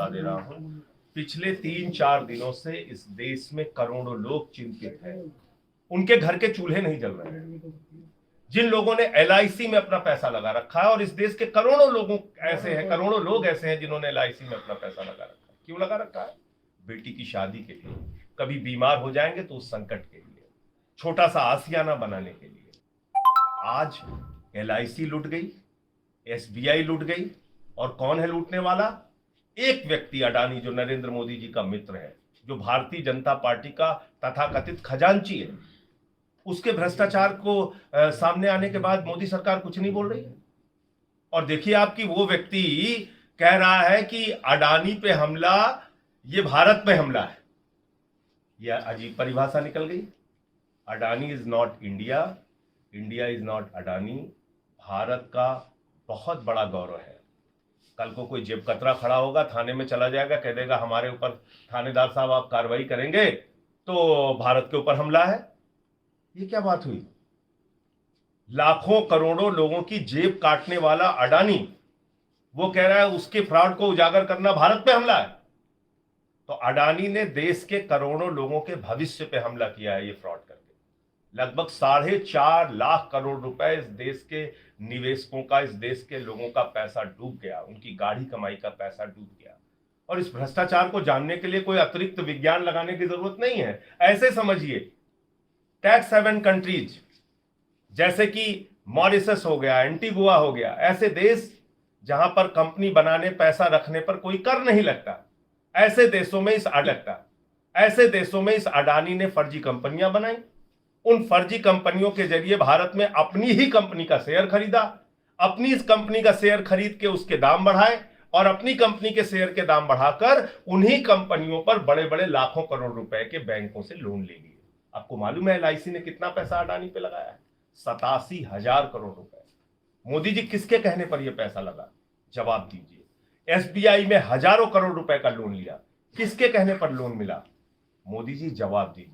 बता दे रहा हूं, पिछले 3-4 दिनों से इस देश में करोड़ों लोग चिंतित हैं। उनके घर के चूल्हे नहीं जल रहे हैं। जिन लोगों ने एलआईसी में अपना पैसा लगा रखा है, और इस देश के करोड़ों लोग ऐसे हैं जिन्होंने एलआईसी में अपना पैसा लगा रखा है। क्यों लगा रखा है? बेटी की शादी के लिए, कभी बीमार हो जाएंगे तो उस संकट के लिए, छोटा सा आसियाना बनाने के लिए। आज एलआईसी लूट गई, एसबीआई लूट गई, और कौन है लूटने वाला? एक व्यक्ति, अडानी, जो नरेंद्र मोदी जी का मित्र है, जो भारतीय जनता पार्टी का तथाकथित खजांची है। उसके भ्रष्टाचार को सामने आने के बाद मोदी सरकार कुछ नहीं बोल रही है। और देखिए आपकी वो व्यक्ति कह रहा है कि अडानी पे हमला ये भारत पे हमला है। यह अजीब परिभाषा निकल गई। Adani is not India, India is not Adani. Bharat का बहुत बड़ा गौरव है। कल को कोई जेब कतरा खड़ा होगा, थाने में चला जाएगा, कह देगा हमारे ऊपर थानेदार साहब आप कार्रवाई करेंगे तो भारत के ऊपर हमला है। ये क्या बात हुई? लाखों करोड़ों लोगों की जेब काटने वाला अडानी, वो कह रहा है उसके फ्रॉड को उजागर करना भारत पे हमला है। तो अडानी ने देश के करोड़ों लोगों के भविष्य पे हमला किया है ये फ्रॉड करके। लगभग 4.5 लाख करोड़ रुपए इस देश के निवेशकों का, इस देश के लोगों का पैसा डूब गया, उनकी गाढ़ी कमाई का पैसा डूब गया। और इस भ्रष्टाचार को जानने के लिए कोई अतिरिक्त विज्ञान लगाने की जरूरत नहीं है। ऐसे समझिए, टैक्स हेवन कंट्रीज जैसे कि मॉरिशस हो गया, एंटीगुआ हो गया, ऐसे देश जहां पर कंपनी बनाने, पैसा रखने पर कोई कर नहीं लगता, ऐसे देशों में इस अडानी ने फर्जी कंपनियां बनाई। उन फर्जी कंपनियों के जरिए भारत में अपनी ही कंपनी का शेयर खरीदा, अपनी इस कंपनी का शेयर खरीद के उसके दाम बढ़ाए, और अपनी कंपनी के शेयर के दाम बढ़ाकर उन्हीं कंपनियों पर बड़े बड़े लाखों करोड़ रुपए के बैंकों से लोन ले लिए। आपको मालूम है एलआईसी ने कितना पैसा अडानी पे लगाया है? 87,000 करोड़ रुपए। मोदी जी किसके कहने पर यह पैसा लगा? जवाब दीजिए। एसबीआई में हजारों करोड़ रुपए का लोन लिया, किसके कहने पर लोन मिला? मोदी जी जवाब दीजिए।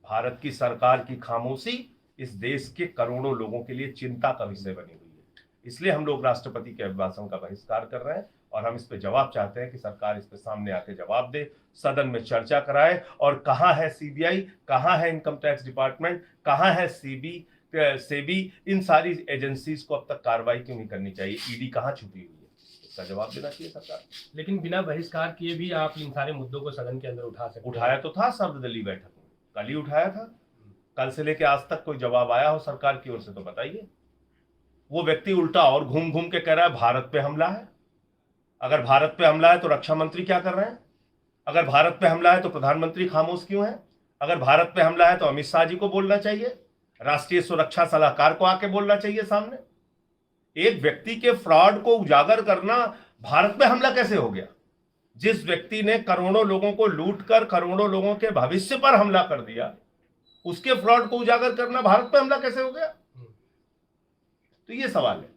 भारत की सरकार की खामोशी इस देश के करोड़ों लोगों के लिए चिंता का विषय बनी हुई है। इसलिए हम लोग राष्ट्रपति के अभिभाषण का बहिष्कार कर रहे हैं, और हम इस पे जवाब चाहते हैं कि सरकार इस पे सामने आके जवाब दे, सदन में चर्चा कराए। और कहां है सीबीआई, कहां है इनकम टैक्स डिपार्टमेंट, कहां है सेबी, इन सारी एजेंसीज को अब तक कार्रवाई क्यों नहीं करनी चाहिए? ईडी कहां छुपी हुई है? इसका जवाब देना चाहिए सरकार। लेकिन बिना बहिष्कार किए भी आप इन सारे मुद्दों को सदन के अंदर उठा सकते हैं। उठाया तो था सर्वदलीय बैठक में, कल ही उठाया था। कल से लेके आज तक कोई जवाब आया हो सरकार की ओर से तो बताइए। वो व्यक्ति उल्टा और घूम घूम के कह रहा है भारत पे हमला है। अगर भारत पे हमला है तो रक्षा मंत्री क्या कर रहे हैं? अगर भारत पे हमला है तो प्रधानमंत्री खामोश क्यों है? अगर भारत पे हमला है तो अमित शाह जी को बोलना चाहिए, राष्ट्रीय सुरक्षा सलाहकार को आके बोलना चाहिए सामने। एक व्यक्ति के फ्रॉड को उजागर करना भारत पे हमला कैसे हो गया? जिस व्यक्ति ने करोड़ों लोगों को लूटकर करोड़ों लोगों के भविष्य पर हमला कर दिया, उसके फ्रॉड को उजागर करना भारत पे हमला कैसे हो गया? तो ये सवाल है।